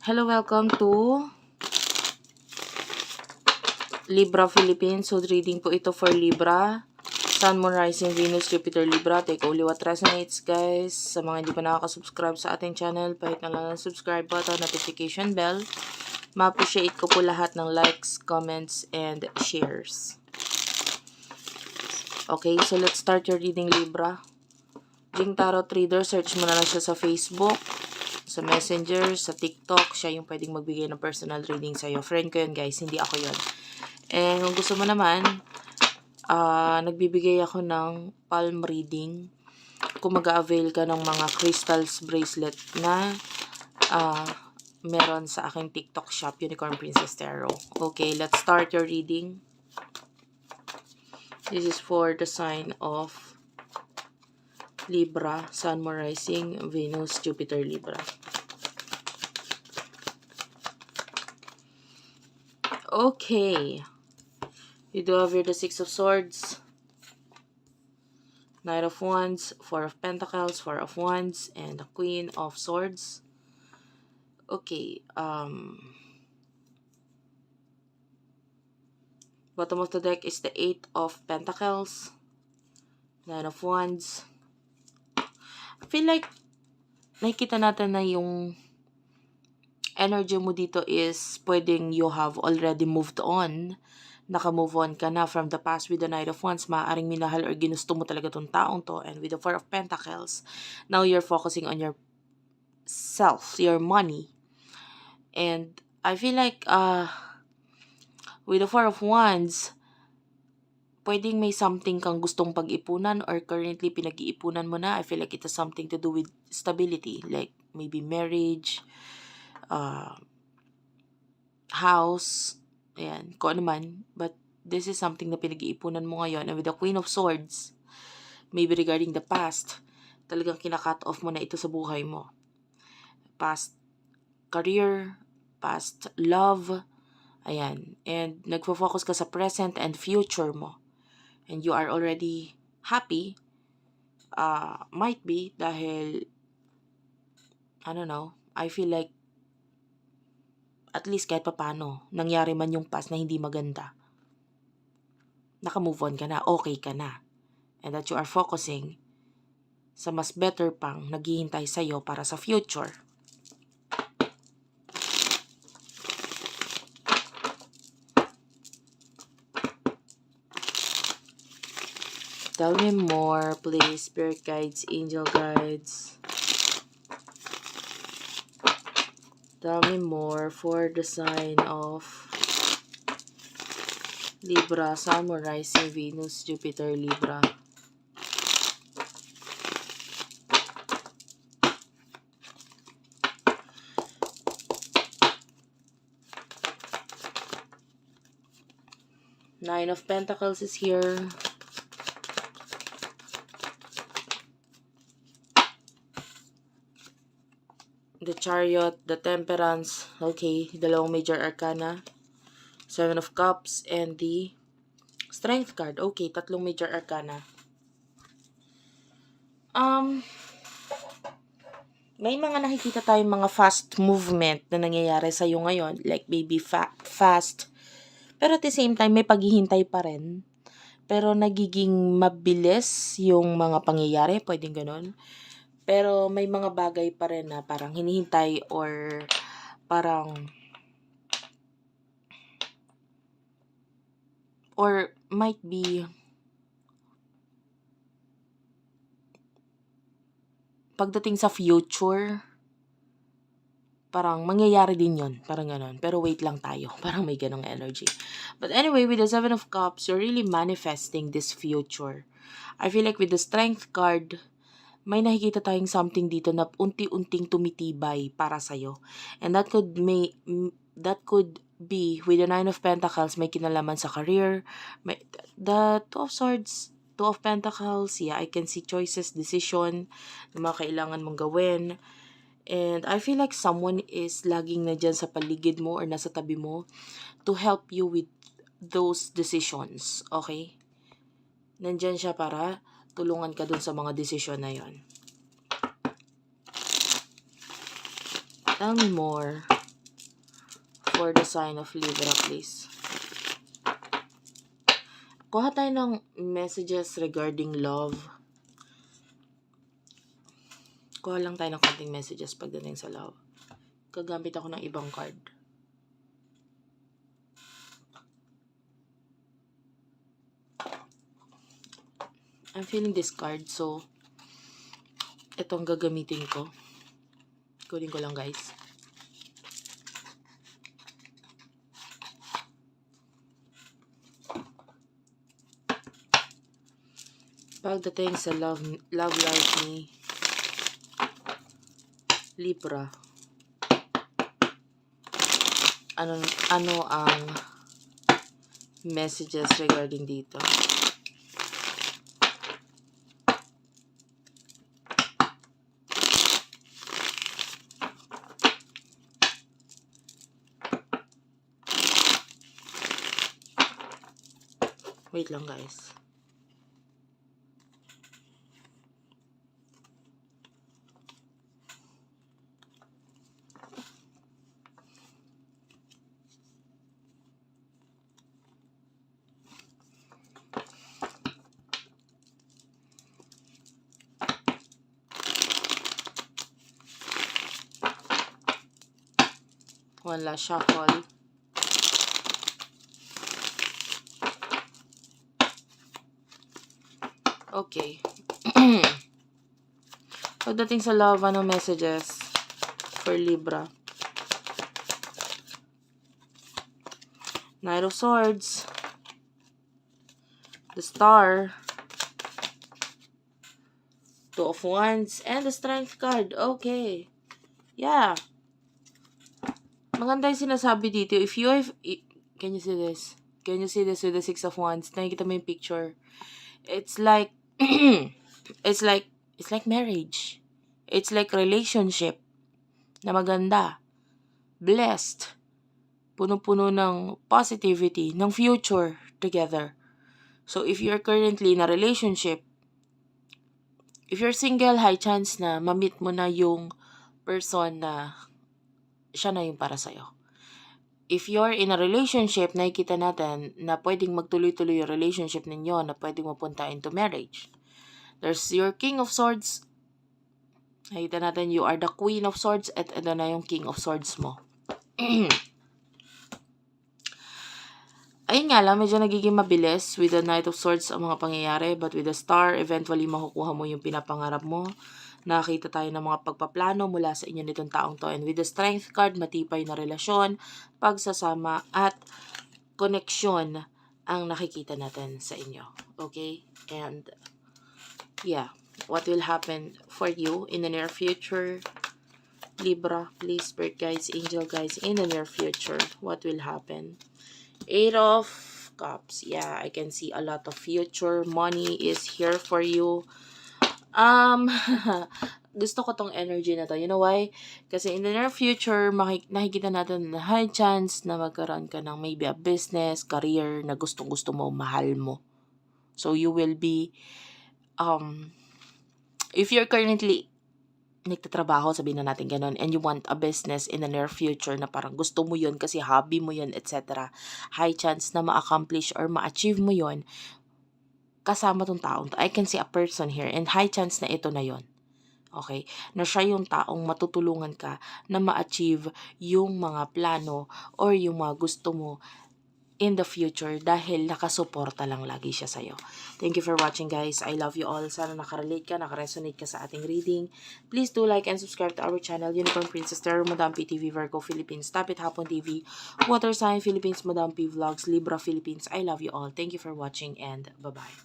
Hello, welcome to Libra Philippines. So, reading po ito for Libra. Sun, Moon, Rising, Venus, Jupiter, Libra. Take only what resonates, guys. Sa mga hindi pa nakaka-subscribe sa ating channel, pahit na lang ng subscribe button, notification bell. Ma-appreciate ko po lahat ng likes, comments, and shares. Okay, so let's start your reading, Libra. Jing Tarot Reader, search mo na lang siya sa Facebook, sa Messenger, sa TikTok. Siya yung pwedeng magbigay ng personal reading sa'yo. Friend ko yun, guys. Hindi ako yun. And kung gusto mo naman, nagbibigay ako ng palm reading. Kung mag-avail ka ng mga crystals bracelet na meron sa aking TikTok shop, Unicorn Princess Tarot. Okay, let's start your reading. This is for the sign of Libra, Sun, Moon, Rising, Venus, Jupiter, Libra. Okay. You do have here the Six of Swords, Knight of Wands, Four of Pentacles, Four of Wands, and the Queen of Swords. Okay. Bottom of the deck is the Eight of Pentacles, Nine of Wands. I feel like nakikita natin na yung energy mo dito is pwedeng you have already moved on. Naka-move on ka na from the past with the Knight of Wands. Maaaring minahal or ginusto mo talaga tong taong to. And with the Four of Pentacles, now you're focusing on your self, your money. And I feel like with the Four of Wands, pwedeng may something kang gustong pag-ipunan or currently pinag-iipunan mo na. I feel like it has something to do with stability. Like maybe marriage, house, ayan, kung ano man. But this is something na pinag-iipunan mo ngayon. And with the Queen of Swords, maybe regarding the past, talagang kinakat off mo na ito sa buhay mo. Past career, past love, ayan. And nagfo-focus ka sa present and future mo. And you are already happy. Might be dahil, I don't know, I feel like at least kahit papano, nangyari man yung past na hindi maganda, naka-move on ka na, okay ka na. And that you are focusing sa mas better pang naghihintay sa'yo para sa future. Tell me more, please, spirit guides, angel guides. Tell me more for the sign of Libra, Sun, Moon, Rising, Venus, Jupiter, Libra. Nine of Pentacles is here. The Chariot, the Temperance, okay, dalawang major arcana. Seven of Cups, and the Strength card. Okay, tatlong major arcana. May mga nakikita tayong mga fast movement na nangyayari sa'yo ngayon. Like maybe fast. Pero at the same time, may paghihintay pa rin. Pero nagiging mabilis yung mga pangyayari. Pwedeng ganun. Pero may mga bagay pa rin na parang hinihintay or parang or might be pagdating sa future, parang mangyayari din yun. Parang ganun. Pero wait lang tayo. Parang may ganong energy. But anyway, with the Seven of Cups, you're really manifesting this future. I feel like with the Strength card, may nakikita tayong something dito na unti-unting tumitibay para sa'yo. And that could be with the Nine of Pentacles, may kinalaman sa career. The Two of Swords, Two of Pentacles, yeah, I can see choices, decision, na mga kailangan mong gawin. And I feel like someone is laging na dyan sa paligid mo or nasa tabi mo to help you with those decisions, okay? Nandyan siya para tulungan ka dun sa mga desisyon na yon. Tell me more. for the sign of Libra, please. Kuha tayo ng messages regarding love. Kuha lang tayo ng konting messages pagdating sa love. Gagamit ako ng ibang card. I'm feeling this card, so itong gagamitin ko. Kunin ko lang, guys. Pagdating sa love life ni Libra, ano ang messages regarding dito? Wait lang, guys. One last shuffle. Okay. Pagdating sa love, ano messages for Libra? Knight of Swords, the Star, Two of Wands, and the Strength card. Okay. Yeah. Maganda yung sinasabi dito. If you have... Can you see this? Can you see this with the Six of Wands? Nakikita mo yung picture. It's like... it's like marriage. It's like relationship na maganda. Blessed. Puno-puno ng positivity, ng future together. So, if you're currently in a relationship, if you're single, high chance na ma-meet mo na yung person na siya na yung para sa'yo. If you're in a relationship, nakikita natin na pwedeng magtuloy-tuloy yung relationship ninyo, na pwedeng mapunta into marriage. There's your King of Swords. Nakikita natin, you are the Queen of Swords at ito na yung King of Swords mo. Ayun nga lang, medyo nagiging mabilis with the Knight of Swords ang mga pangyayari, but with the Star, eventually makukuha mo yung pinapangarap mo. Nakita tayo ng mga pagpaplano mula sa inyo nitong taong to. And with the Strength card, matibay na relasyon, pagsasama, at koneksyon ang nakikita natin sa inyo. Okay? And, yeah. What will happen for you in the near future? Libra, please, Spirit guides, angel guides, in the near future, what will happen? Eight of Cups. Yeah, I can see a lot of future. Money is here for you. Gusto ko tong energy na to. You know why? Kasi in the near future, nakikita natin na high chance na magkaroon ka ng maybe a business, career na gustong-gusto mo, mahal mo. So, you will be, if you're currently nagtatrabaho, sabihin na natin ganun, and you want a business in the near future na parang gusto mo yun kasi hobby mo yun, etc. High chance na ma-accomplish or ma-achieve mo yun kasama tong taong to. I can see a person here and high chance na ito na yon. Okay? Na siya yung taong matutulungan ka na ma-achieve yung mga plano or yung mga gusto mo in the future dahil nakasuporta lang lagi siya sa'yo. Thank you for watching, guys. I love you all. Sana nakarelate ka, nakaresonate ka sa ating reading. Please do like and subscribe to our channel, Unicorn Princess Tarot, Madam P TV, Virgo Philippines, Tapit Hapon TV, Water Sign Philippines, Madam P Vlogs, Libra Philippines. I love you all. Thank you for watching and bye-bye.